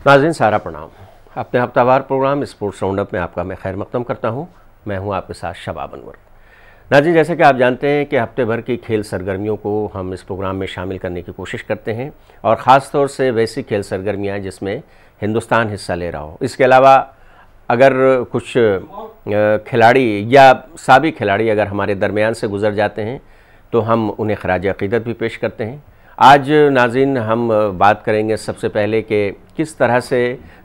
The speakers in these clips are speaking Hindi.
नाज़रीन सारा प्रणाम। अपने हफ्तावार प्रोग्राम स्पोर्ट्स राउंडअप में आपका मैं खैर मकदम करता हूं। मैं हूं आपके साथ शबाब अनवर। नाज़रीन, जैसे कि आप जानते हैं कि हफ्ते भर की खेल सरगर्मियों को हम इस प्रोग्राम में शामिल करने की कोशिश करते हैं, और ख़ास तौर से वैसी खेल सरगर्मियाँ जिसमें हिंदुस्तान हिस्सा ले रहा हो। इसके अलावा अगर कुछ खिलाड़ी या साबिक खिलाड़ी अगर हमारे दरमियान से गुज़र जाते हैं तो हम उन्हें खराज अक़ीदत भी पेश करते हैं। आज नाज़रीन हम बात करेंगे सबसे पहले कि किस तरह से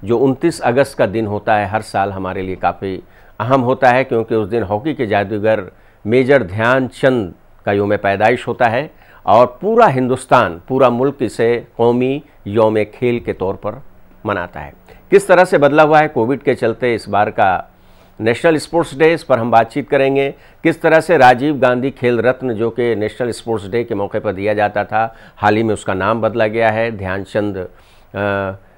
जो 29 अगस्त का दिन होता है हर साल हमारे लिए काफ़ी अहम होता है, क्योंकि उस दिन हॉकी के जादूगर मेजर ध्यानचंद का यौम पैदाइश होता है और पूरा हिंदुस्तान, पूरा मुल्क इसे कौमी यौम खेल के तौर पर मनाता है। किस तरह से बदला हुआ है कोविड के चलते इस बार का नेशनल स्पोर्ट्स डे, इस पर हम बातचीत करेंगे। किस तरह से राजीव गांधी खेल रत्न, जो कि नेशनल स्पोर्ट्स डे के मौके पर दिया जाता था, हाल ही में उसका नाम बदला गया है, ध्यानचंद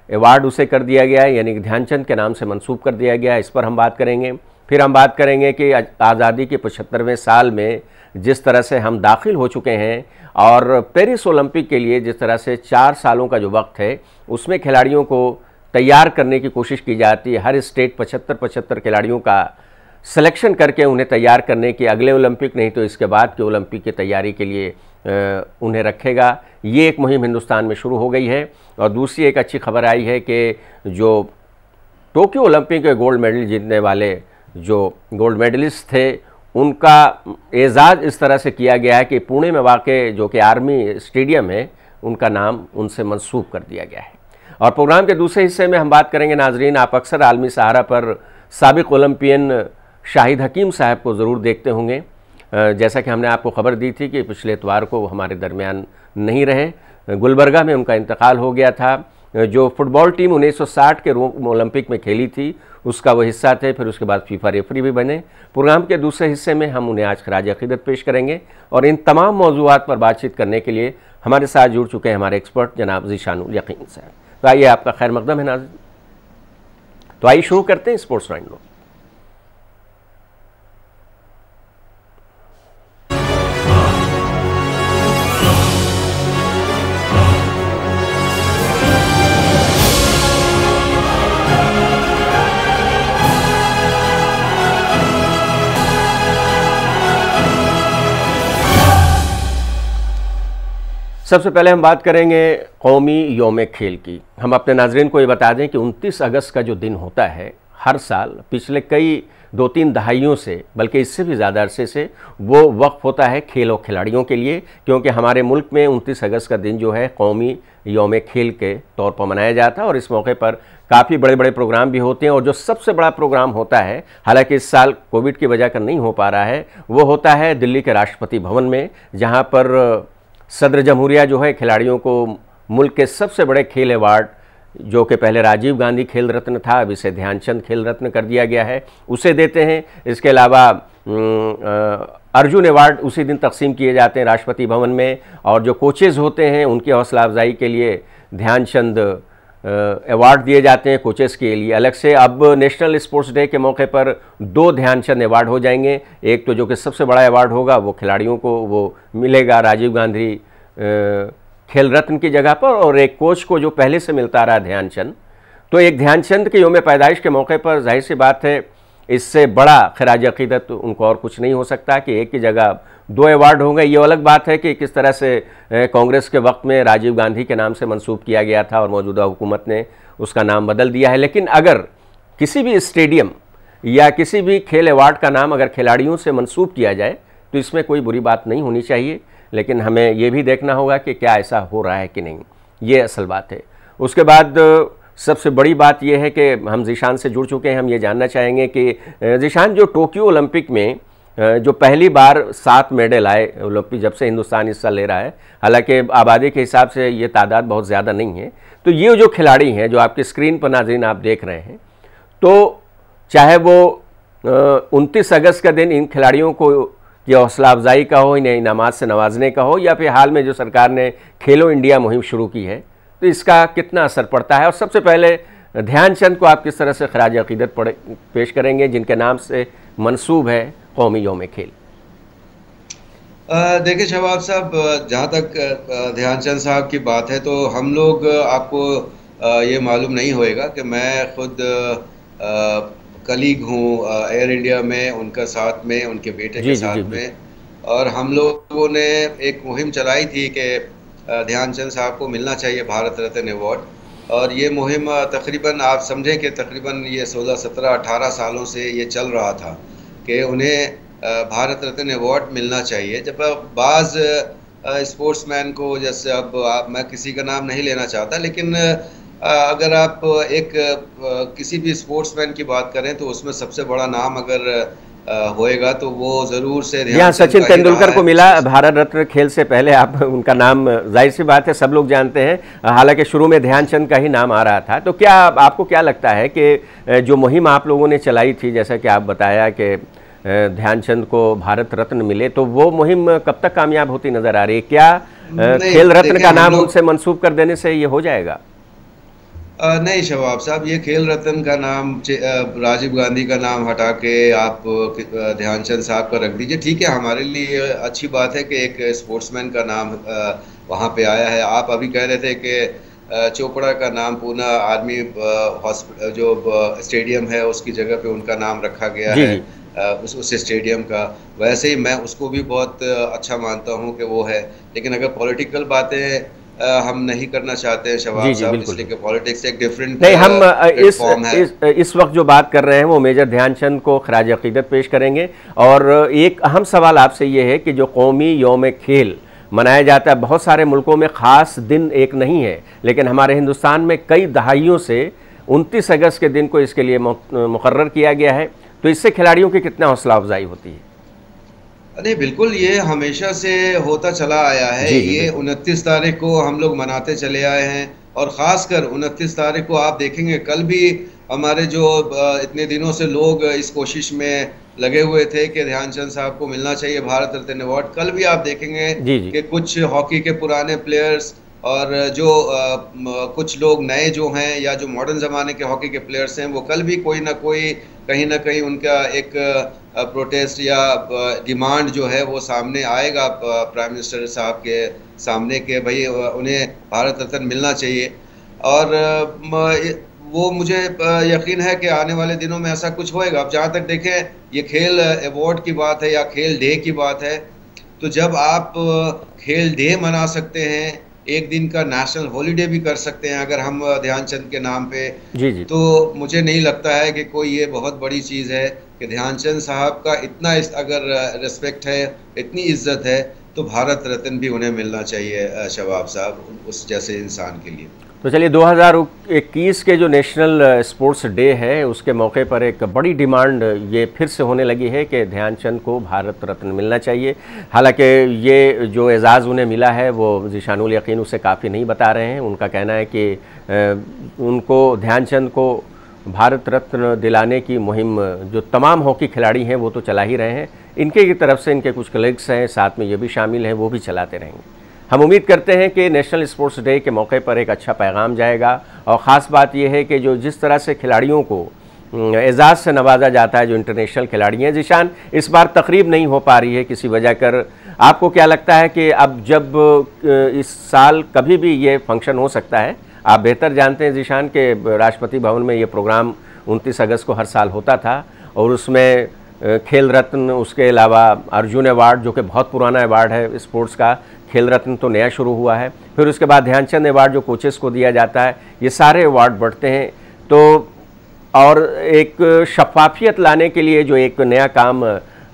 अवार्ड उसे कर दिया गया है, यानी कि ध्यानचंद के नाम से मंसूब कर दिया गया है। इस पर हम बात करेंगे। फिर हम बात करेंगे कि आज़ादी के 75वें साल में जिस तरह से हम दाखिल हो चुके हैं और पेरिस ओलंपिक के लिए जिस तरह से 4 सालों का जो वक्त है उसमें खिलाड़ियों को तैयार करने की कोशिश की जाती है। हर स्टेट 75 खिलाड़ियों का सिलेक्शन करके उन्हें तैयार करने की, अगले ओलंपिक नहीं तो इसके बाद के ओलंपिक की तैयारी के लिए उन्हें रखेगा। ये एक मुहिम हिंदुस्तान में शुरू हो गई है। और दूसरी एक अच्छी खबर आई है कि जो टोक्यो ओलंपिक के गोल्ड मेडल जीतने वाले जो गोल्ड मेडलिस्ट थे उनका एजाज़ इस तरह से किया गया है कि पुणे में वाक़ जो कि आर्मी स्टेडियम है उनका नाम उनसे मंसूब कर दिया गया है। और प्रोग्राम के दूसरे हिस्से में हम बात करेंगे नाजरीन, आप अक्सर आलमी सहारा पर साबिक ओलंपियन शाहिद हकीम साहब को ज़रूर देखते होंगे। जैसा कि हमने आपको खबर दी थी कि पिछले इतवार को वो हमारे दरमियान नहीं रहे, गुलबर्गा में उनका इंतकाल हो गया था। जो फुटबॉल टीम 1960 के रोम ओलंपिक में खेली थी उसका वो हिस्सा थे, फिर उसके बाद फीफा रेफरी भी बने। प्रोग्राम के दूसरे हिस्से में हम उन्हें आज खराज अक़ीदत पेश करेंगे। और इन तमाम मौज़ूआत पर बातचीत करने के लिए हमारे साथ जुड़ चुके हैं हमारे एक्सपर्ट जनाब ज़ीशानुल यकीन साहब। तो आइए, आपका खैर मकदम है नाज़रीन। तो आइए शुरू करते हैं स्पोर्ट्स राउंड। सबसे पहले हम बात करेंगे कौमी यौम खेल की। हम अपने नाजरीन को ये बता दें कि 29 अगस्त का जो दिन होता है हर साल पिछले कई 2-3 दहाइयों से, बल्कि इससे भी ज़्यादा अरसे से वो वक्फ होता है खेल और खिलाड़ियों के लिए, क्योंकि हमारे मुल्क में 29 अगस्त का दिन जो है कौमी यौम खेल के तौर पर मनाया जाता है। और इस मौके पर काफ़ी बड़े बड़े प्रोग्राम भी होते हैं। और जो सबसे बड़ा प्रोग्राम होता है, हालांकि इस साल कोविड की वजह कर नहीं हो पा रहा है, वो होता है दिल्ली के राष्ट्रपति भवन में, जहाँ पर सदर जमहूरिया जो है खिलाड़ियों को मुल्क के सबसे बड़े खेल अवार्ड, जो कि पहले राजीव गांधी खेल रत्न था, अब इसे ध्यानचंद खेल रत्न कर दिया गया है, उसे देते हैं। इसके अलावा अर्जुन अवार्ड उसी दिन तकसीम किए जाते हैं राष्ट्रपति भवन में। और जो कोचेज़ होते हैं उनकी हौसला अफजाई के लिए ध्यानचंद अवार्ड दिए जाते हैं कोचेस के लिए अलग से। अब नेशनल स्पोर्ट्स डे के मौके पर 2 ध्यानचंद अवार्ड हो जाएंगे। एक तो जो कि सबसे बड़ा अवार्ड होगा वो खिलाड़ियों को वो मिलेगा राजीव गांधी खेल रत्न की जगह पर, और एक कोच को जो पहले से मिलता रहा ध्यानचंद। तो एक ध्यानचंद के यौम पैदाइश के मौके पर जाहिर सी बात है इससे बड़ा खराज अक़ीदत उनको और कुछ नहीं हो सकता कि एक की जगह 2 अवार्ड होंगे। ये अलग बात है कि किस तरह से कांग्रेस के वक्त में राजीव गांधी के नाम से मंसूब किया गया था और मौजूदा हुकूमत ने उसका नाम बदल दिया है। लेकिन अगर किसी भी स्टेडियम या किसी भी खेल अवार्ड का नाम अगर खिलाड़ियों से मंसूब किया जाए तो इसमें कोई बुरी बात नहीं होनी चाहिए। लेकिन हमें ये भी देखना होगा कि क्या ऐसा हो रहा है कि नहीं, ये असल बात है। उसके बाद सबसे बड़ी बात यह है कि हम ज़ीशान से जुड़ चुके हैं। हम ये जानना चाहेंगे कि ज़ीशान, जो टोक्यो ओलंपिक में जो पहली बार 7 मेडल आए ओलंपिक, जब से हिंदुस्तान हिस्सा ले रहा है, हालांकि आबादी के हिसाब से ये तादाद बहुत ज़्यादा नहीं है, तो ये जो खिलाड़ी हैं जो आपकी स्क्रीन पर नाज़रीन आप देख रहे हैं, तो चाहे वो 29 अगस्त का दिन इन खिलाड़ियों को ये हौसला अफजाई का हो, इन्हें इनामात से नवाजने का हो, या फिर हाल में जो सरकार ने खेलो इंडिया मुहिम शुरू की है, तो इसका कितना असर पड़ता है। और सबसे पहले ध्यानचंद को आप किस तरह से खराज अक़ीदत पेश करेंगे जिनके नाम से मंसूब है कौमी यौम खेल। देखिए शबाब साहब, जहाँ तक ध्यानचंद साहब की बात है तो हम लोग आपको ये मालूम नहीं होएगा कि मैं खुद कलीग हूँ एयर इंडिया में, उनका साथ में, उनके बेटे के जी जी जी साथ जी। में। और हम लोगों ने एक मुहिम चलाई थी कि ध्यानचंद साहब को मिलना चाहिए भारत रत्न अवार्ड। और ये मुहिम तकरीबन आप समझें कि तकरीबन ये 16, 17, 18 सालों से ये चल रहा था कि उन्हें भारत रत्न अवार्ड मिलना चाहिए। जब बाज़ स्पोर्ट्समैन को, जैसे अब मैं किसी का नाम नहीं लेना चाहता, लेकिन अगर आप एक किसी भी स्पोर्ट्समैन की बात करें तो उसमें सबसे बड़ा नाम अगर होएगा तो वो ज़रूर से जी हाँ, ध्यानचंद सचिन का ही रहा तेंदुलकर है। को मिला भारत रत्न खेल से पहले। आप उनका नाम, जाहिर सी बात है, सब लोग जानते हैं। हालांकि शुरू में ध्यानचंद का ही नाम आ रहा था। तो क्या आपको क्या लगता है कि जो मुहिम आप लोगों ने चलाई थी, जैसा कि आप बताया कि ध्यानचंद को भारत रत्न मिले, तो वो मुहिम कब तक कामयाब होती नजर आ रही है? क्या नहीं, खेल रत्न देखें का हम नाम लोग उनसे मंसूब कर देने से ये हो जाएगा? नहीं शवाब साहब, ये खेल रत्न का नाम राजीव गांधी का नाम हटा के आप ध्यानचंद साहब का रख दीजिए। ठीक है, हमारे लिए अच्छी बात है कि एक स्पोर्ट्समैन का नाम वहाँ पे आया है। आप अभी कह रहे थे कि चोपड़ा का नाम पूना आर्मी हॉस्पिटल जो स्टेडियम है उसकी जगह पे उनका नाम रखा गया जी है, जी। उस स्टेडियम का। वैसे ही मैं उसको भी बहुत अच्छा मानता हूँ कि वो है। लेकिन अगर पॉलिटिकल बातें हम नहीं करना चाहते हैं जी शवाब जी, साहब, बिल्कुल इसलिए कि बिल्कुल। पॉलिटिक्स एक डिफरेंट नहीं, हम प्लेटफॉर्म है। इस वक्त जो बात कर रहे हैं वो मेजर ध्यानचंद को खराज अकीदत पेश करेंगे। और एक अहम सवाल आपसे ये है कि जो कौमी यौम खेल मनाया जाता है, बहुत सारे मुल्कों में ख़ास दिन एक नहीं है, लेकिन हमारे हिंदुस्तान में कई दहाइयों से 29 अगस्त के दिन को इसके लिए मुकर्रर किया गया है। तो इससे खिलाड़ियों की कितना हौसला अफजाई होती है? नहीं बिल्कुल, ये हमेशा से होता चला आया है। जी जी, ये बिल्कुल। 29 तारीख को हम लोग मनाते चले आए हैं। और ख़ासकर 29 तारीख को आप देखेंगे, कल भी हमारे जो इतने दिनों से लोग इस कोशिश में लगे हुए थे कि ध्यानचंद साहब को मिलना चाहिए भारत रत्न अवार्ड, कल भी आप देखेंगे जी जी कि कुछ हॉकी के पुराने प्लेयर्स और जो कुछ लोग नए जो हैं या जो मॉडर्न ज़माने के हॉकी के प्लेयर्स हैं, वो कल भी कोई ना कोई, कहीं ना कहीं उनका एक प्रोटेस्ट या डिमांड जो है वो सामने आएगा प्राइम मिनिस्टर साहब के सामने के भाई उन्हें भारत रत्न मिलना चाहिए। और वो मुझे यकीन है कि आने वाले दिनों में ऐसा कुछ होएगा। अब जहाँ तक देखें, ये खेल अवार्ड की बात है या खेल डे की बात है, तो जब आप खेल डे मना सकते हैं, एक दिन का नेशनल हॉलीडे भी कर सकते हैं अगर हम ध्यानचंद के नाम पे, जी जी। तो मुझे नहीं लगता है कि कोई ये बहुत बड़ी चीज़ है कि ध्यानचंद साहब का इतना अगर रिस्पेक्ट है, इतनी इज्जत है, तो भारत रत्न भी उन्हें मिलना चाहिए शवाब साहब, उस जैसे इंसान के लिए। तो चलिए, 2021 के जो नेशनल स्पोर्ट्स डे है उसके मौके पर एक बड़ी डिमांड ये फिर से होने लगी है कि ध्यानचंद को भारत रत्न मिलना चाहिए। हालांकि ये जो एजाज़ उन्हें मिला है वो ज़ीशानुल यकीन उसे काफ़ी नहीं बता रहे हैं। उनका कहना है कि उनको ध्यानचंद को भारत रत्न दिलाने की मुहिम जो तमाम हॉकी खिलाड़ी हैं वो तो चला ही रहे हैं, इनके की तरफ से इनके कुछ कलीग्स हैं साथ में ये भी शामिल हैं, वो भी चलाते रहेंगे। हम उम्मीद करते हैं कि नेशनल स्पोर्ट्स डे के मौके पर एक अच्छा पैगाम जाएगा। और ख़ास बात यह है कि जो जिस तरह से खिलाड़ियों को एजाज़ से नवाजा जाता है, जो इंटरनेशनल खिलाड़ी हैं, ज़ीशान इस बार तकरीब नहीं हो पा रही है किसी वजह कर। आपको क्या लगता है कि अब जब इस साल कभी भी ये फंक्शन हो सकता है? आप बेहतर जानते हैं ज़ीशान के राष्ट्रपति भवन में ये प्रोग्राम 29 अगस्त को हर साल होता था और उसमें खेल रत्न, उसके अलावा अर्जुन अवार्ड जो कि बहुत पुराना अवार्ड है स्पोर्ट्स का, खेल रत्न तो नया शुरू हुआ है, फिर उसके बाद ध्यानचंद अवार्ड जो कोचेस को दिया जाता है, ये सारे अवार्ड बढ़ते हैं। तो और एक शफाफियत लाने के लिए जो एक नया काम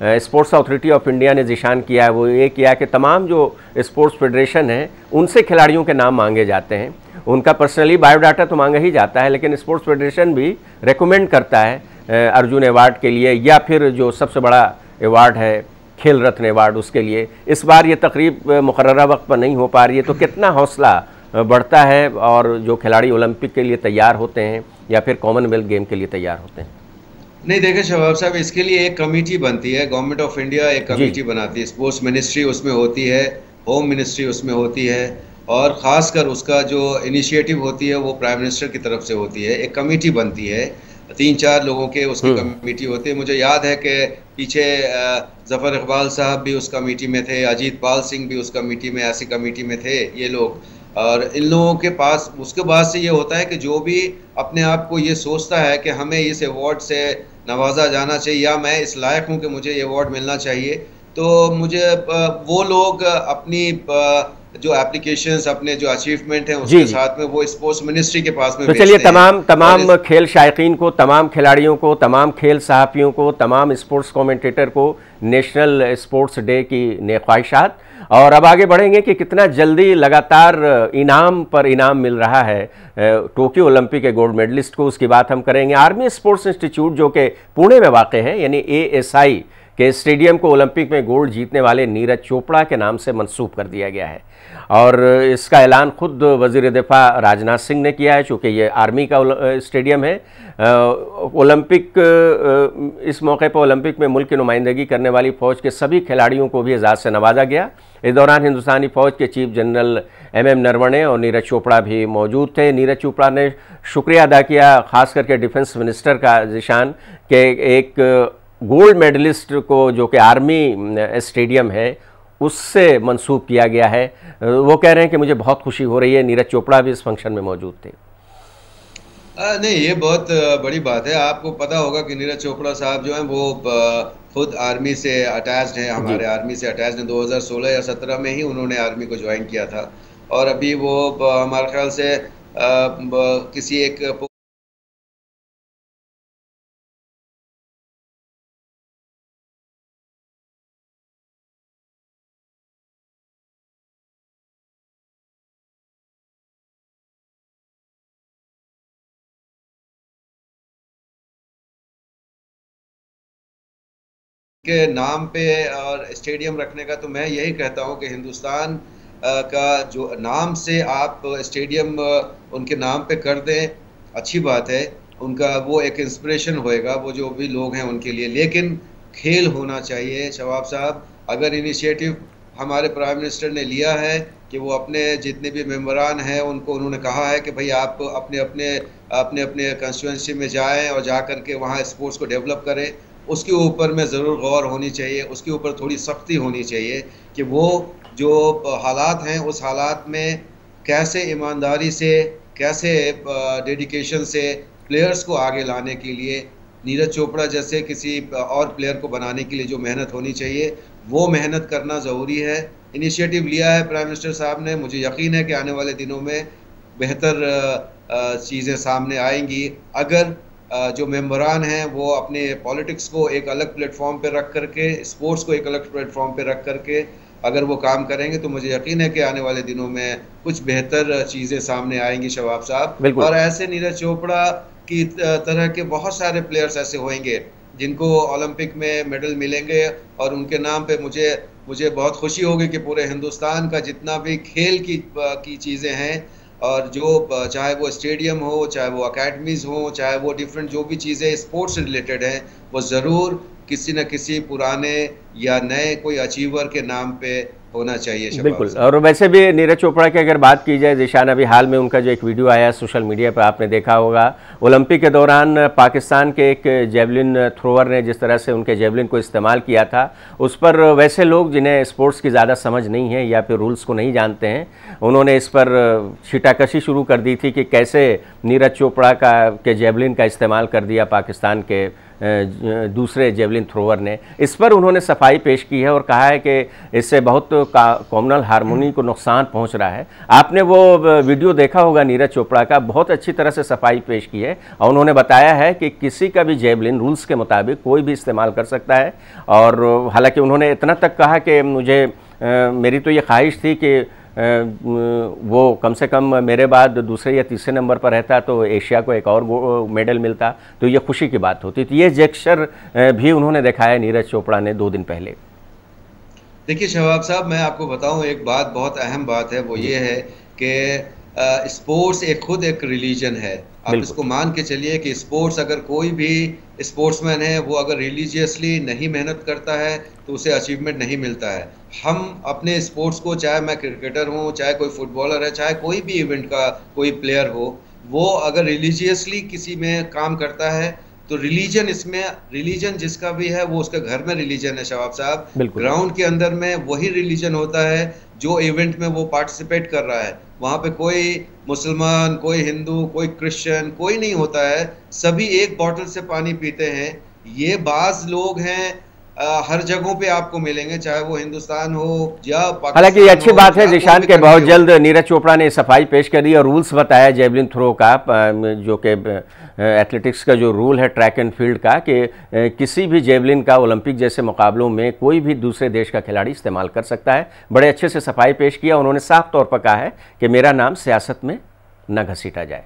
स्पोर्ट्स अथॉरिटी ऑफ इंडिया ने ज़ीशान किया है वो ये किया कि तमाम जो स्पोर्ट्स फेडरेशन हैं उनसे खिलाड़ियों के नाम मांगे जाते हैं। उनका पर्सनली बायोडाटा तो मांगा ही जाता है, लेकिन स्पोर्ट्स फेडरेशन भी रेकमेंड करता है अर्जुन अवार्ड के लिए या फिर जो सबसे बड़ा अवार्ड है खेल रत्न अवार्ड उसके लिए। इस बार ये तकरीब मुकर्ररा वक्त पर नहीं हो पा रही है, तो कितना हौसला बढ़ता है और जो खिलाड़ी ओलंपिक के लिए तैयार होते हैं या फिर कॉमनवेल्थ गेम के लिए तैयार होते हैं? नहीं देखें शबाब साहब, इसके लिए एक कमेटी बनती है, गवर्नमेंट ऑफ इंडिया एक जी कमेटी बनाती है, स्पोर्ट्स मिनिस्ट्री उसमें होती है, होम मिनिस्ट्री उसमें होती है, और ख़ासकर उसका जो इनिशिएटिव होती है वो प्राइम मिनिस्टर की तरफ से होती है। एक कमेटी बनती है, 3-4 लोगों के उसकी कमेटी होती है। मुझे याद है कि पीछे ज़फ़र इकबाल साहब भी उस कमेटी में थे, अजीत पाल सिंह भी उस कमेटी में, ऐसी कमेटी में थे ये लोग। और इन लोगों के पास उसके बाद से ये होता है कि जो भी अपने आप को ये सोचता है कि हमें इस अवार्ड से नवाजा जाना चाहिए या मैं इस लायक हूँ कि मुझे ये अवार्ड मिलना चाहिए, तो मुझे वो लोग अपनी जो एप्लीकेशंस, अपने जो अचीवमेंट हैं जी उसके जी। साथ में वो स्पोर्ट्स मिनिस्ट्री के पास में तो चलिए भेजते हैं। तमाम और तमाम खेल शायकीन को, तमाम खिलाड़ियों को, तमाम खेल सहाफ़ियों को, तमाम स्पोर्ट्स कमेंटेटर को नेशनल स्पोर्ट्स डे की नेक ख्वाहिशात। और अब आगे बढ़ेंगे कि कितना जल्दी लगातार इनाम पर इनाम मिल रहा है टोक्यो ओलंपिक के गोल्ड मेडलिस्ट को, उसकी बात हम करेंगे। आर्मी स्पोर्ट्स इंस्टीट्यूट जो कि पुणे में वाक़ है, यानी ASI के स्टेडियम को ओलंपिक में गोल्ड जीतने वाले नीरज चोपड़ा के नाम से मंसूब कर दिया गया है। और इसका ऐलान खुद वज़ीर दिफा राजनाथ सिंह ने किया है, चूँकि ये आर्मी का स्टेडियम है। ओलंपिक इस मौके पर ओलंपिक में मुल्क की नुमाइंदगी करने वाली फ़ौज के सभी खिलाड़ियों को भी एजाज़ से नवाजा गया। इस दौरान हिंदुस्तानी फ़ौज के चीफ जनरल MM नरवणे और नीरज चोपड़ा भी मौजूद थे। नीरज चोपड़ा ने शुक्रिया अदा किया ख़ास करके डिफेंस मिनिस्टर का ज़िशान के एक गोल्ड मेडलिस्ट को जो कि आर्मी स्टेडियम है उससे मंसूब किया गया है। वो कह रहे हैं कि मुझे बहुत खुशी हो रही है। नीरज चोपड़ा भी इस फंक्शन में मौजूद थे। नहीं, ये बहुत बड़ी बात है। आपको पता होगा कि नीरज चोपड़ा साहब जो हैं वो खुद आर्मी से अटैच्ड हैं, जी हमारे आर्मी से अटैच्ड हैं। 2016 या 17 में ही उन्होंने आर्मी को ज्वाइन किया था और अभी वो हमारे ख्याल से किसी एक के नाम पे और स्टेडियम रखने का, तो मैं यही कहता हूँ कि हिंदुस्तान का जो नाम से आप स्टेडियम उनके नाम पे कर दें, अच्छी बात है। उनका वो एक इंस्पिरेशन होएगा वो जो भी लोग हैं उनके लिए। लेकिन खेल होना चाहिए शवाब साहब। अगर इनिशिएटिव हमारे प्राइम मिनिस्टर ने लिया है कि वो अपने जितने भी मेंबरान हैं उनको उन्होंने कहा है कि भाई आप अपने अपने अपने अपने कंस्टिट्यूंसी में जाएं और जा कर के वहाँ स्पोर्ट्स को डेवलप करें, उसके ऊपर में ज़रूर गौर होनी चाहिए, उसके ऊपर थोड़ी सख्ती होनी चाहिए कि वो जो हालात हैं उस हालात में कैसे ईमानदारी से, कैसे डेडिकेशन से प्लेयर्स को आगे लाने के लिए, नीरज चोपड़ा जैसे किसी और प्लेयर को बनाने के लिए जो मेहनत होनी चाहिए वो मेहनत करना ज़रूरी है। इनिशिएटिव लिया है प्राइम मिनिस्टर साहब ने, मुझे यकीन है कि आने वाले दिनों में बेहतर चीज़ें सामने आएंगी अगर जो मेंबरान हैं वो अपने पॉलिटिक्स को एक अलग प्लेटफॉर्म पे रख करके, स्पोर्ट्स को एक अलग प्लेटफॉर्म पे रख करके अगर वो काम करेंगे तो मुझे यकीन है कि आने वाले दिनों में कुछ बेहतर चीज़ें सामने आएंगी शवाब साहब। और ऐसे नीरज चोपड़ा की तरह के बहुत सारे प्लेयर्स ऐसे होंगे जिनको ओलंपिक में मेडल मिलेंगे और उनके नाम पे मुझे बहुत खुशी होगी कि पूरे हिंदुस्तान का जितना भी खेल की चीज़ें हैं और जो चाहे वो स्टेडियम हो, चाहे वो अकेडमीज़ हो, चाहे वो डिफरेंट जो भी चीज़ें स्पोर्ट्स से रिलेटेड हैं, वो ज़रूर किसी न किसी पुराने या नए कोई अचीवर के नाम पे होना चाहिए। बिल्कुल। और वैसे भी नीरज चोपड़ा की अगर बात की जाए ज़िशान, अभी हाल में उनका जो एक वीडियो आया सोशल मीडिया पर आपने देखा होगा, ओलंपिक के दौरान पाकिस्तान के एक जेवलिन थ्रोअर ने जिस तरह से उनके जेवलिन को इस्तेमाल किया था, उस पर वैसे लोग जिन्हें स्पोर्ट्स की ज़्यादा समझ नहीं है या फिर रूल्स को नहीं जानते हैं, उन्होंने इस पर छीटाकशी शुरू कर दी थी कि कैसे नीरज चोपड़ा के जेवलिन का इस्तेमाल कर दिया पाकिस्तान के दूसरे जेवलिन थ्रोअर ने। इस पर उन्होंने सफाई पेश की है और कहा है कि इससे बहुत कॉम्युनल हार्मोनी को नुकसान पहुंच रहा है। आपने वो वीडियो देखा होगा नीरज चोपड़ा का, बहुत अच्छी तरह से सफाई पेश की है और उन्होंने बताया है कि किसी का भी जेवलिन रूल्स के मुताबिक कोई भी इस्तेमाल कर सकता है। और हालांकि उन्होंने इतना तक कहा कि मेरी तो ये ख्वाहिश थी कि वो कम से कम मेरे बाद दूसरे या तीसरे नंबर पर रहता तो एशिया को एक और मेडल मिलता, तो ये खुशी की बात होती। तो ये जेस्चर भी उन्होंने दिखाया नीरज चोपड़ा ने 2 दिन पहले। देखिए शवाब साहब, मैं आपको बताऊं एक बात, बहुत अहम बात है, वो ये है कि स्पोर्ट्स खुद एक रिलीजन है। आप इसको मान के चलिए कि स्पोर्ट्स, अगर कोई भी स्पोर्ट्समैन है वो अगर रिलीजियसली नहीं मेहनत करता है तो उसे अचीवमेंट नहीं मिलता है। हम अपने स्पोर्ट्स को, चाहे मैं क्रिकेटर हूँ, चाहे कोई फुटबॉलर है, चाहे कोई भी इवेंट का कोई प्लेयर हो, वो अगर रिलीजियसली किसी में काम करता है तो रिलीजन जिसका भी है वो उसके घर में रिलीजन है शवाब साहब। ग्राउंड के अंदर में वही रिलीजन होता है जो इवेंट में वो पार्टिसिपेट कर रहा है। वहाँ पे कोई मुसलमान, कोई हिंदू, कोई क्रिश्चियन, कोई नहीं होता है, सभी एक बॉटल से पानी पीते हैं। ये बाज लोग हैं, हर जगहों पे आपको मिलेंगे, चाहे वो हिंदुस्तान हो या हालांकि ये पाकिस्तान अच्छी हो बात है या कोई जिशान भी के कंट्री बहुत हो। जल्द नीरज चोपड़ा ने सफाई पेश कर दी और रूल्स बताया जेवलिन थ्रो का, जो कि एथलेटिक्स का जो रूल है ट्रैक एंड फील्ड का, कि किसी भी जेवलिन का ओलंपिक जैसे मुकाबलों में कोई भी दूसरे देश का खिलाड़ी इस्तेमाल कर सकता है। बड़े अच्छे से सफाई पेश किया उन्होंने, साफ तौर पर कहा है कि मेरा नाम सियासत में न घसीटा जाए।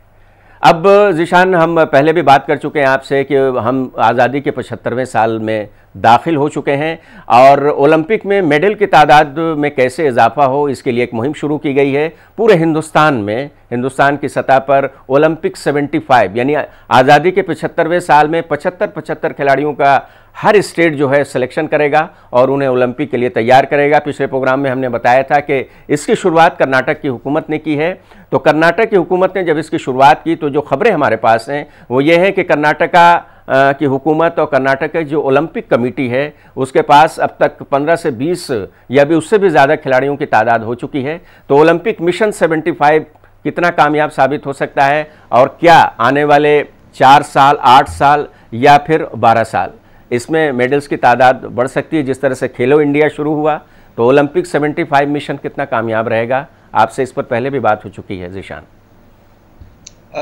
अब ज़ीशान, हम पहले भी बात कर चुके हैं आपसे कि हम आज़ादी के 75वें साल में दाखिल हो चुके हैं और ओलंपिक में मेडल की तादाद में कैसे इजाफा हो इसके लिए एक मुहिम शुरू की गई है पूरे हिंदुस्तान में। हिंदुस्तान की सतह पर ओलंपिक 75 यानी आज़ादी के 75वें साल में 75 खिलाड़ियों का हर स्टेट जो है सिलेक्शन करेगा और उन्हें ओलंपिक के लिए तैयार करेगा। पिछले प्रोग्राम में हमने बताया था कि इसकी शुरुआत कर्नाटक की हुकूमत ने की है। तो कर्नाटक की हुकूमत ने जब इसकी शुरुआत की तो जो खबरें हमारे पास हैं वो ये है कि कर्नाटका की हुकूमत और कर्नाटक की जो ओलंपिक कमेटी है उसके पास अब तक 15 से 20 या भी उससे भी ज़्यादा खिलाड़ियों की तादाद हो चुकी है। तो ओलंपिक मिशन 75 कितना कामयाब साबित हो सकता है और क्या आने वाले 4 साल, 8 साल या फिर 12 साल इसमें मेडल्स की तादाद बढ़ सकती है? जिस तरह से खेलो इंडिया शुरू हुआ तो ओलंपिक 75 मिशन कितना कामयाब रहेगा? आपसे इस पर पहले भी बात हो चुकी है ज़ीशान।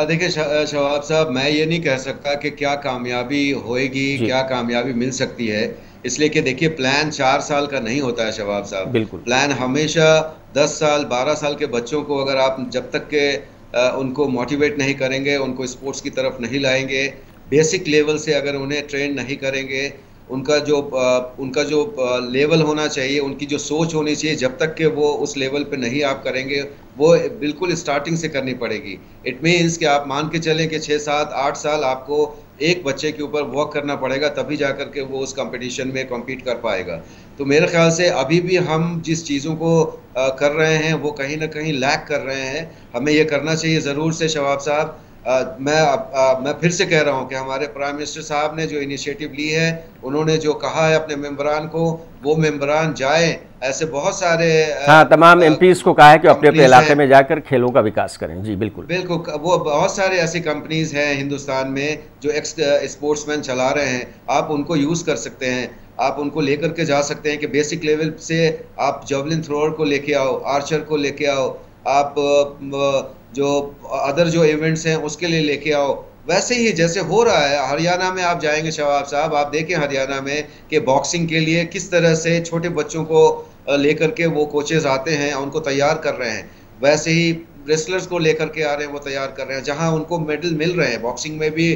देखिए शवाब साहब, मैं ये नहीं कह सकता कि क्या कामयाबी होएगी, क्या कामयाबी मिल सकती है, इसलिए कि देखिए प्लान 4 साल का नहीं होता है शवाब साहब। बिल्कुल। प्लान हमेशा 10 साल 12 साल के बच्चों को अगर आप जब तक के उनको मोटिवेट नहीं करेंगे, उनको स्पोर्ट्स की तरफ नहीं लाएंगे, बेसिक लेवल से अगर उन्हें ट्रेन नहीं करेंगे, उनका जो लेवल होना चाहिए, उनकी जो सोच होनी चाहिए, जब तक कि वो उस लेवल पे नहीं आप करेंगे, वो बिल्कुल स्टार्टिंग से करनी पड़ेगी। इट मीन्स कि आप मान के चलें कि 6, 7, 8 साल आपको एक बच्चे के ऊपर वर्क करना पड़ेगा, तभी जा कर के वो उस कंपटीशन में कम्पीट कर पाएगा। तो मेरे ख्याल से अभी भी हम जिस चीज़ों को कर रहे हैं वो कहीं ना कहीं लैक कर रहे हैं। हमें ये करना चाहिए ज़रूर से शवाब साहब। मैं फिर से कह रहा हूं कि हमारे प्राइम मिनिस्टर साहब ने जो इनिशिएटिव ली है, उन्होंने जो कहा है अपने मेंबरान को, वो मेंबरान जाएं। ऐसे बहुत सारे हाँ, तमाम एमपीज को कहा है कि अपने अपने इलाके में जाकर खेलों का विकास करें। जी बिल्कुल बिल्कुल। वो बहुत सारे ऐसी कंपनीज हैं हिंदुस्तान में जो एक्स स्पोर्ट्समैन चला रहे हैं, आप उनको यूज़ कर सकते हैं, आप उनको लेकर के जा सकते हैं कि बेसिक लेवल से आप जेवलिन थ्रोअर को लेके आओ, आर्चर को लेके आओ, आप जो अदर जो इवेंट्स हैं उसके लिए लेके आओ। वैसे ही जैसे हो रहा है हरियाणा में, आप जाएंगे शवाब साहब, आप देखें हरियाणा में कि बॉक्सिंग के लिए किस तरह से छोटे बच्चों को लेकर के वो कोचेज आते हैं, उनको तैयार कर रहे हैं। वैसे ही रेसलर्स को लेकर के आ रहे हैं, वो तैयार कर रहे हैं। जहां उनको मेडल मिल रहे हैं, बॉक्सिंग में भी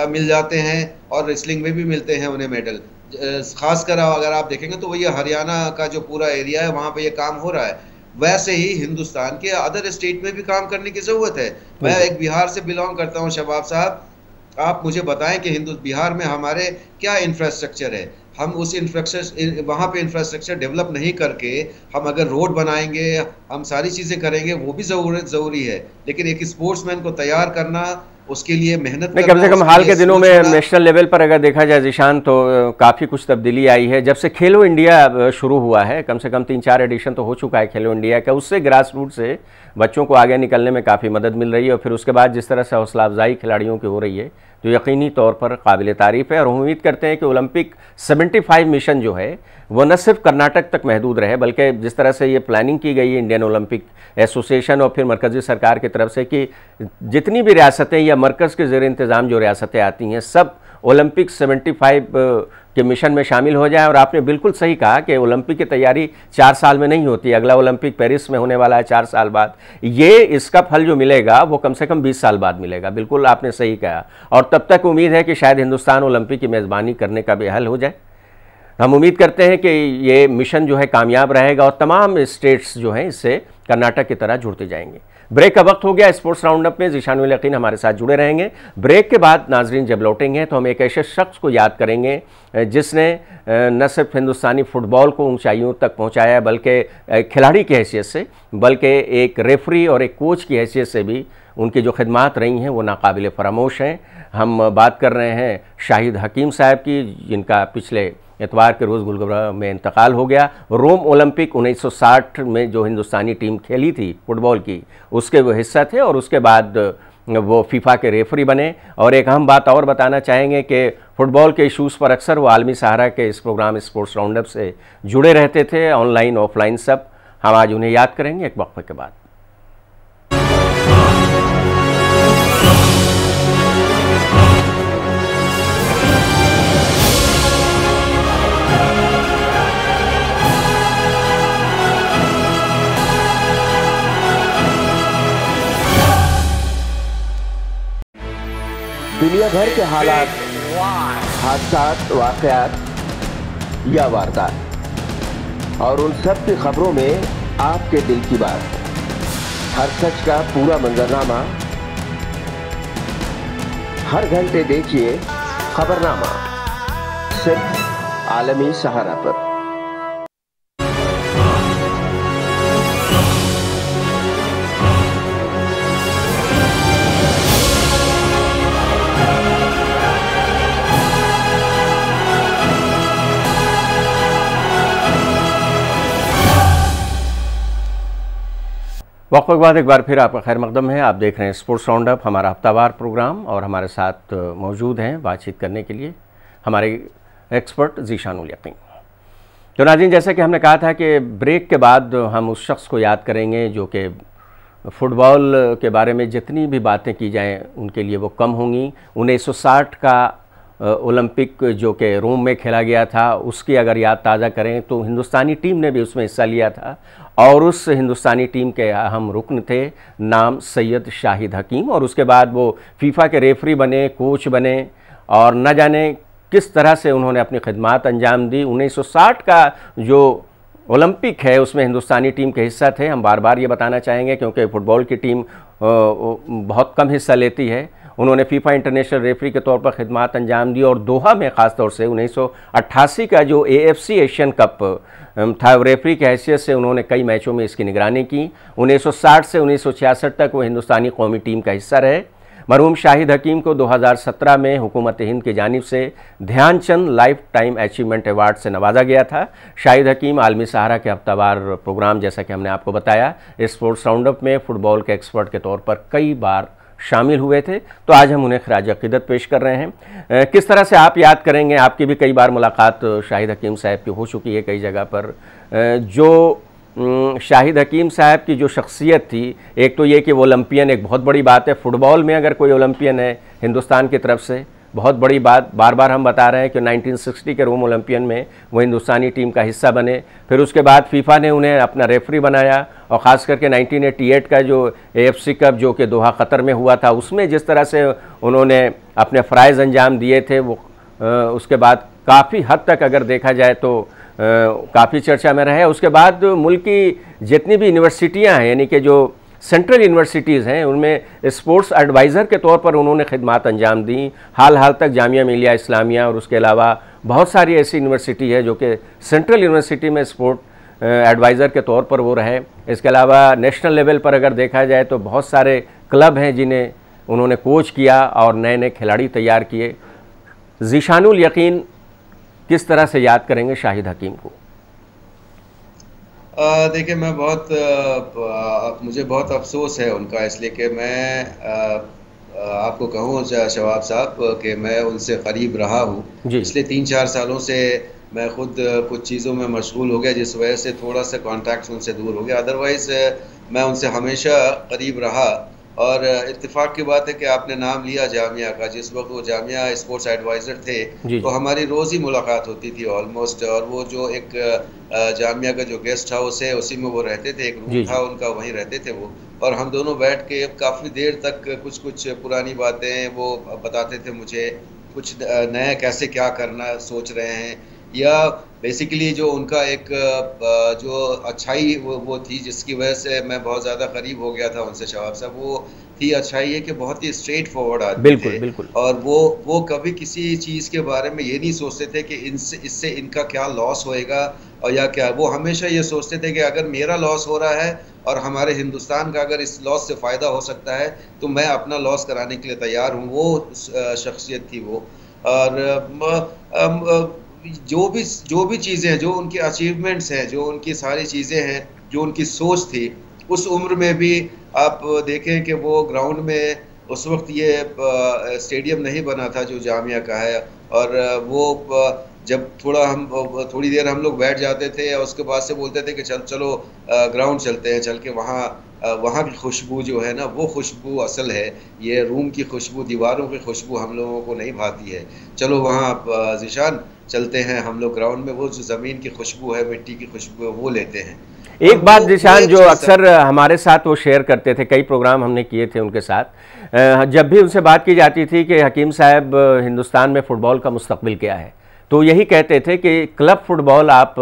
मिल जाते हैं और रेसलिंग में भी मिलते हैं उन्हें मेडल। खासकर अगर आप देखेंगे तो ये हरियाणा का जो पूरा एरिया है वहाँ पे ये काम हो रहा है। वैसे ही हिंदुस्तान के अदर स्टेट में भी काम करने की ज़रूरत है। मैं एक बिहार से बिलोंग करता हूँ शबाब साहब, आप मुझे बताएं कि बिहार में हमारे क्या इंफ्रास्ट्रक्चर है। हम उस इंफ्रास्ट्रक्चर वहाँ पे इंफ्रास्ट्रक्चर डेवलप नहीं करके हम अगर रोड बनाएंगे, हम सारी चीज़ें करेंगे, वो भी ज़रूरी है, लेकिन एक स्पोर्ट्समैन को तैयार करना, उसके लिए मेहनत करना, कम से कम हाल के दिनों में नेशनल लेवल पर अगर देखा जाए ज़ीशान तो काफ़ी कुछ तब्दीली आई है। जब से खेलो इंडिया शुरू हुआ है, कम से कम 3-4 एडिशन तो हो चुका है खेलो इंडिया का, उससे ग्रास रूट से बच्चों को आगे निकलने में काफ़ी मदद मिल रही है। और फिर उसके बाद जिस तरह से हौसला अफजाई खिलाड़ियों की हो रही है जो यकीनी तौर पर काबिल तारीफ़ है। और हम उम्मीद करते हैं कि ओलंपिक 75 मिशन जो है वो न सिर्फ कर्नाटक तक महदूद रहे, बल्कि जिस तरह से ये प्लानिंग की गई है इंडियन ओलंपिक एसोसिएशन और फिर मरकज़ी सरकार की तरफ से कि जितनी भी रियासतें या मरकज़ के ज़ेर इंतज़ाम जो रियासतें आती हैं सब ओलंपिक 75 के मिशन में शामिल हो जाए। और आपने बिल्कुल सही कहा कि ओलंपिक की तैयारी 4 साल में नहीं होती। अगला ओलंपिक पेरिस में होने वाला है 4 साल बाद। ये इसका फल जो मिलेगा वो कम से कम 20 साल बाद मिलेगा। बिल्कुल आपने सही कहा। और तब तक उम्मीद है कि शायद हिंदुस्तान ओलंपिक की मेज़बानी करने का भी हल हो जाए। हम उम्मीद करते हैं कि ये मिशन जो है कामयाब रहेगा और तमाम स्टेट्स जो हैं इससे कर्नाटक की तरह जुड़ते जाएंगे। ब्रेक का वक्त हो गया। स्पोर्ट्स राउंडअप में ज़ीशान यकीन हमारे साथ जुड़े रहेंगे। ब्रेक के बाद नाजरीन जब लौटेंगे तो हम एक ऐसे शख्स को याद करेंगे जिसने न सिर्फ हिंदुस्तानी फ़ुटबॉल को ऊंचाइयों तक पहुंचाया बल्कि खिलाड़ी की हैसियत से, बल्कि एक रेफरी और एक कोच की हैसियत से भी उनकी जो खिदमात रही हैं वो नाकाबिल फरामोश हैं। हम बात कर रहे हैं शाहिद हकीम साहब की, जिनका पिछले इतवार के रोज़ गुलबर्गा में इंतकाल हो गया। रोम ओलंपिक 1960 में जो हिंदुस्तानी टीम खेली थी फुटबॉल की, उसके वो हिस्सा थे और उसके बाद वो फीफा के रेफरी बने। और एक अहम बात और बताना चाहेंगे कि फुटबॉल के इशूज़ पर अक्सर वो आलमी सहारा के इस प्रोग्राम स्पोर्ट्स राउंडअप से जुड़े रहते थे, ऑनलाइन ऑफलाइन सब। हम आज उन्हें याद करेंगे एक वक्फे के बाद। दुनिया भर के हालात, हादसा, वाकयात या वारदात और उन सब की खबरों में आपके दिल की बात, हर सच का पूरा मंजरनामा। हर घंटे देखिए खबरनामा, सिर्फ आलमी सहारा पर। वक्फे के बाद एक बार फिर आपका खैर मकदम है। आप देख रहे हैं स्पोर्ट्स राउंडअप, हमारा हफ्तावार प्रोग्राम, और हमारे साथ मौजूद हैं बातचीत करने के लिए हमारे एक्सपर्ट ज़ीशानुल यकीन। तो नाज़रीन, जैसा कि हमने कहा था कि ब्रेक के बाद हम उस शख्स को याद करेंगे जो कि फ़ुटबॉल के बारे में जितनी भी बातें की जाएँ उनके लिए वो कम होंगी। 1960 का ओलंपिक जो कि रोम में खेला गया था, उसकी अगर याद ताज़ा करें तो हिंदुस्तानी टीम ने भी उसमें हिस्सा लिया था और उस हिंदुस्तानी टीम के अहम रुकन थे नाम सैयद शाहिद हकीम। और उसके बाद वो फीफा के रेफरी बने, कोच बने और न जाने किस तरह से उन्होंने अपनी खिदमात अंजाम दी। 1960 का जो ओलंपिक है उसमें हिंदुस्तानी टीम के हिस्सा थे। हम बार बार ये बताना चाहेंगे क्योंकि फ़ुटबॉल की टीम बहुत कम हिस्सा लेती है। उन्होंने फीफा इंटरनेशनल रेफरी के तौर पर खिदमात अंजाम दी और दोहा में ख़ास तौर से 1988 का जो AFC एशियन कप था, रेफरी की हैसियत से उन्होंने कई मैचों में इसकी निगरानी की। 1960 से 1966 तक वो हिंदुस्तानी कौमी टीम का हिस्सा रहे। मरहूम शाहिद हकीम को 2017 में हुकूमत हिंद की जानिब से Dhyanchand life time achievement award से नवाजा गया था। शाहिद हकीम आलमी सहारा के हफ्तावार प्रोग्राम, जैसा कि हमने आपको बताया, स्पोर्ट्स राउंडअप में फ़ुटबॉल के एक्सपर्ट के तौर पर कई बार शामिल हुए थे। तो आज हम उन्हें खराज अक़ीदत पेश कर रहे हैं। किस तरह से आप याद करेंगे? आपकी भी कई बार मुलाकात शाहिद हकीम साहब की हो चुकी है कई जगह पर। जो शाहिद हकीम साहब की जो शख्सियत थी, एक तो ये कि वो ओलंपियन, एक बहुत बड़ी बात है फ़ुटबॉल में अगर कोई ओलंपियन है हिंदुस्तान की तरफ से, बहुत बड़ी बात। बार बार हम बता रहे हैं कि 1960 के रोम ओलंपियन में वो हिंदुस्तानी टीम का हिस्सा बने। फिर उसके बाद फीफा ने उन्हें अपना रेफरी बनाया और ख़ास करके 1988 का जो AFC कप जो कि दोहा क़तर में हुआ था, उसमें जिस तरह से उन्होंने अपने फ़राइज़ अंजाम दिए थे वो उसके बाद काफ़ी हद तक अगर देखा जाए तो काफ़ी चर्चा में रहे। उसके बाद मुल्क की जितनी भी यूनिवर्सिटियाँ हैं, यानी कि जो सेंट्रल यूनिवर्सिटीज़ हैं, उनमें स्पोर्ट्स एडवाइज़र के तौर पर उन्होंने खिदमात अंजाम दी। हाल तक जामिया मिलिया इस्लामिया और उसके अलावा बहुत सारी ऐसी यूनिवर्सिटी है जो कि सेंट्रल यूनिवर्सिटी में स्पोर्ट एडवाइज़र के तौर पर वो रहे। इसके अलावा नेशनल लेवल पर अगर देखा जाए तो बहुत सारे क्लब हैं जिन्हें उन्होंने कोच किया और नए नए खिलाड़ी तैयार किए। ज़ीशानुल यकीन किस तरह से याद करेंगे शाहिद हकीम को? देखिए, मैं मुझे बहुत अफसोस है उनका, इसलिए कि मैं आपको कहूँ शवाब साहब कि मैं उनसे करीब रहा हूँ। पिछले 3-4 सालों से मैं खुद कुछ चीज़ों में मशगूल हो गया जिस वजह से थोड़ा सा कांटेक्ट उनसे दूर हो गया। अदरवाइज़ मैं उनसे हमेशा करीब रहा। और इत्तेफाक की बात है कि आपने नाम लिया जामिया का। जिस वक्त वो जामिया स्पोर्ट्स एडवाइज़र थे तो हमारी रोज़ ही मुलाकात होती थी ऑलमोस्ट। और वो जो एक जामिया का जो गेस्ट हाउस है उसी में वो रहते थे, एक रूम था उनका, वहीं रहते थे वो। और हम दोनों बैठ के काफ़ी देर तक कुछ पुरानी बातें वो बताते थे मुझे, कुछ नया कैसे क्या करना सोच रहे हैं, या बेसिकली जो उनका एक जो अच्छाई वो थी जिसकी वजह से मैं बहुत ज़्यादा करीब हो गया था उनसे शवाब साहब, वो थी अच्छाई है कि बहुत ही स्ट्रेट फॉरवर्ड आदमी थे। बिल्कुल। और वो कभी किसी चीज़ के बारे में ये नहीं सोचते थे कि इससे इनका क्या लॉस होएगा और या क्या। वो हमेशा ये सोचते थे कि अगर मेरा लॉस हो रहा है और हमारे हिंदुस्तान का अगर इस लॉस से फ़ायदा हो सकता है तो मैं अपना लॉस कराने के लिए तैयार हूँ। वो शख्सियत थी वो। और जो भी चीज़ें, जो उनकी अचीवमेंट्स हैं, जो उनकी सारी चीज़ें हैं, जो उनकी सोच थी, उस उम्र में भी आप देखें कि वो ग्राउंड में उस वक्त ये स्टेडियम नहीं बना था जो जामिया का है, और वो जब थोड़ी देर हम लोग बैठ जाते थे और उसके बाद से बोलते थे कि चलो ग्राउंड चलते हैं, चल के वहाँ की खुशबू जो है ना, वो खुशबू असल है। ये रूम की खुशबू, दीवारों की खुशबू हम लोगों को नहीं भाती है। चलो वहाँ ज़ीशान चलते हैं हम लोग ग्राउंड में, वो जो ज़मीन की खुशबू है, मिट्टी की खुशबू है, वो लेते हैं। एक बात ज़ीशान जो अक्सर हमारे साथ वो शेयर करते थे, कई प्रोग्राम हमने किए थे उनके साथ, जब भी उनसे बात की जाती थी कि हकीम साहब हिंदुस्तान में फ़ुटबॉल का मुस्तकबिल क्या है, तो यही कहते थे कि क्लब फुटबॉल आप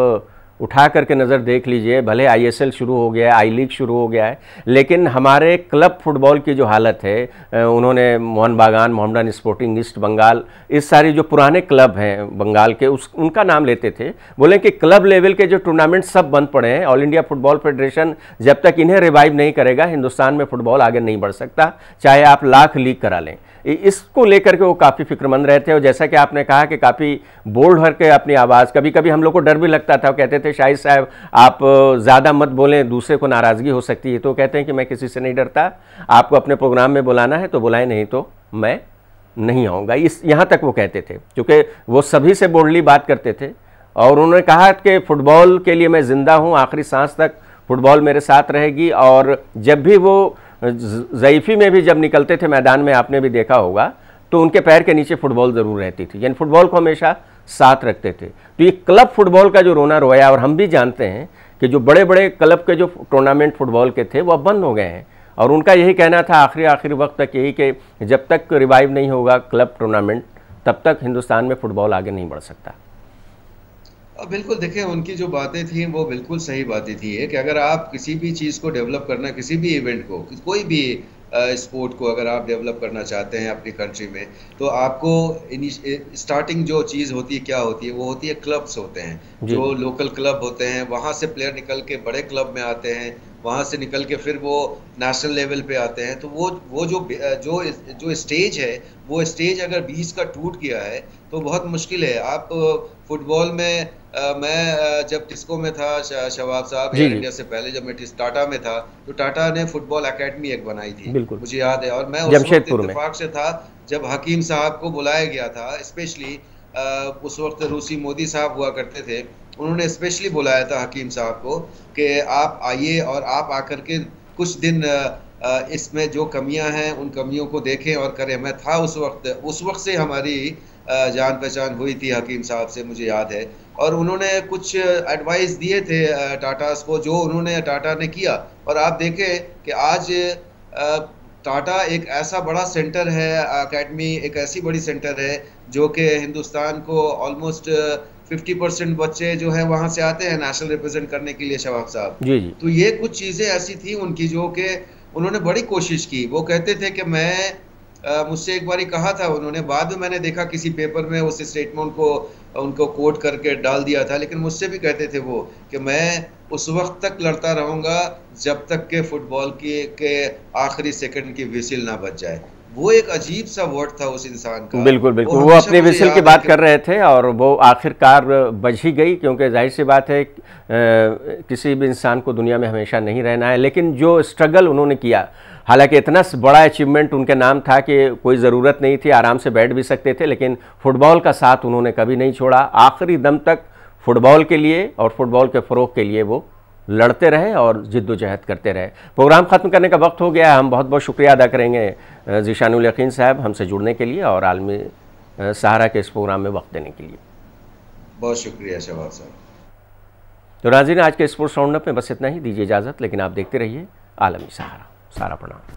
उठा करके नज़र देख लीजिए, भले ISL शुरू हो गया है, आई लीग शुरू हो गया है, लेकिन हमारे क्लब फुटबॉल की जो हालत है, उन्होंने मोहन बागान, मोहम्मडन स्पोर्टिंग ईस्ट बंगाल, इस सारी जो पुराने क्लब हैं बंगाल के, उनका नाम लेते थे। बोले कि क्लब लेवल के जो टूर्नामेंट सब बंद पड़े हैं, ऑल इंडिया फुटबॉल फेडरेशन जब तक इन्हें रिवाइव नहीं करेगा, हिंदुस्तान में फुटबॉल आगे नहीं बढ़ सकता, चाहे आप लाख लीग करा लें। इसको लेकर के वो काफ़ी फिक्रमंद रहते हैं, और जैसा कि आपने कहा कि काफ़ी बोल्ड करके अपनी आवाज़, कभी कभी हम लोग को डर भी लगता था, वो कहते थे शाहिद साहब आप ज़्यादा मत बोलें, दूसरे को नाराज़गी हो सकती है। तो कहते हैं कि मैं किसी से नहीं डरता, आपको अपने प्रोग्राम में बुलाना है तो बुलाएं, नहीं तो मैं नहीं आऊँगा। यहाँ तक वो कहते थे, क्योंकि वो सभी से बोल्डली बात करते थे, और उन्होंने कहा कि फ़ुटबॉल के लिए मैं ज़िंदा हूँ, आखिरी सांस तक फ़ुटबॉल मेरे साथ रहेगी। और जब भी वो ज़ईफ़ी में भी जब निकलते थे मैदान में, आपने भी देखा होगा, तो उनके पैर के नीचे फुटबॉल ज़रूर रहती थी, यानी फुटबॉल को हमेशा साथ रखते थे। तो ये क्लब फुटबॉल का जो रोना रोया, और हम भी जानते हैं कि जो बड़े बड़े क्लब के जो टूर्नामेंट फुटबॉल के थे वो अब बंद हो गए हैं, और उनका यही कहना था आखिरी वक्त तक यही कि जब तक रिवाइव नहीं होगा क्लब टूर्नामेंट, तब तक हिंदुस्तान में फ़ुटबॉल आगे नहीं बढ़ सकता। बिल्कुल, देखिए उनकी जो बातें थी वो बिल्कुल सही बातें थी, कि अगर आप किसी भी चीज़ को डेवलप करना, किसी भी इवेंट को, कोई भी स्पोर्ट को अगर आप डेवलप करना चाहते हैं अपनी कंट्री में, तो आपको स्टार्टिंग जो चीज़ होती है, क्या होती है, वो होती है क्लब्स होते हैं, जो लोकल क्लब होते हैं, वहाँ से प्लेयर निकल के बड़े क्लब में आते हैं, वहाँ से निकल के फिर वो नेशनल लेवल पे आते हैं। तो वो जो स्टेज है, वो स्टेज अगर बीच का टूट गया है तो बहुत मुश्किल है। आप फुटबॉल में मैं जब टिस्को में था, शवाब साहब एयर इंडिया से पहले जब मैं टाटा में था, तो टाटा ने फुटबॉल एकेडमी एक बनाई थी, मुझे याद है, और मैं उस वक्त इत्तेफाक से था जब हकीम साहब को बुलाया गया था। स्पेशली उस वक्त रूसी मोदी साहब हुआ करते थे, उन्होंने स्पेशली बुलाया था हकीम साहब को कि आप आइए और आप आकर के कुछ दिन इसमें जो कमियां हैं उन कमियों को देखें और करें। मैं था उस वक्त से हमारी जान पहचान हुई थी हकीम साहब से, मुझे याद है, और उन्होंने कुछ एडवाइस दिए थे टाटास को, जो उन्होंने टाटा ने किया। और आप देखें कि आज टाटा एक ऐसा बड़ा सेंटर है, एकेडमी एक ऐसी बड़ी सेंटर है जो कि हिंदुस्तान को ऑलमोस्ट 50% बच्चे जो हैं वहाँ से आते हैं नेशनल रिप्रेजेंट करने के लिए, शवाब साहब जी। तो ये कुछ चीज़ें ऐसी थी उनकी जो कि उन्होंने बड़ी कोशिश की। वो कहते थे कि मुझसे एक बार कहा था उन्होंने, बाद में मैंने देखा किसी पेपर में उस स्टेटमेंट को उनको कोट करके डाल दिया था, लेकिन मुझसे भी कहते थे वो कि मैं उस वक्त तक लड़ता रहूँगा जब तक के फुटबॉल के आखिरी सेकंड की विसिल ना बज जाए। वो एक अजीब सा वर्ड था उस इंसान का। बिल्कुल बिल्कुल, वो अपने विसिल की बात कर रहे थे और वो आखिरकार बज ही गई, क्योंकि जाहिर सी बात है किसी भी इंसान को दुनिया में हमेशा नहीं रहना है। लेकिन जो स्ट्रगल उन्होंने किया, हालांकि इतना बड़ा अचीवमेंट उनके नाम था कि कोई ज़रूरत नहीं थी, आराम से बैठ भी सकते थे, लेकिन फुटबॉल का साथ उन्होंने कभी नहीं छोड़ा। आखिरी दम तक फुटबॉल के लिए और फुटबॉल के फ़रोग़ के लिए वो लड़ते रहे और जिद्दोजहद करते रहे। प्रोग्राम ख़त्म करने का वक्त हो गया। हम बहुत बहुत शुक्रिया अदा करेंगे ज़ीशानुल यकीन साहब हमसे जुड़ने के लिए और आलमी सहारा के इस प्रोग्राम में वक्त देने के लिए। बहुत शुक्रिया शवाब साहब। तो नाज़रीन, आज के स्पोर्ट्स राउंडअप में बस इतना ही, दीजिए इजाज़त, लेकिन आप देखते रहिए आलमी सहारा। सारा प्रणाम।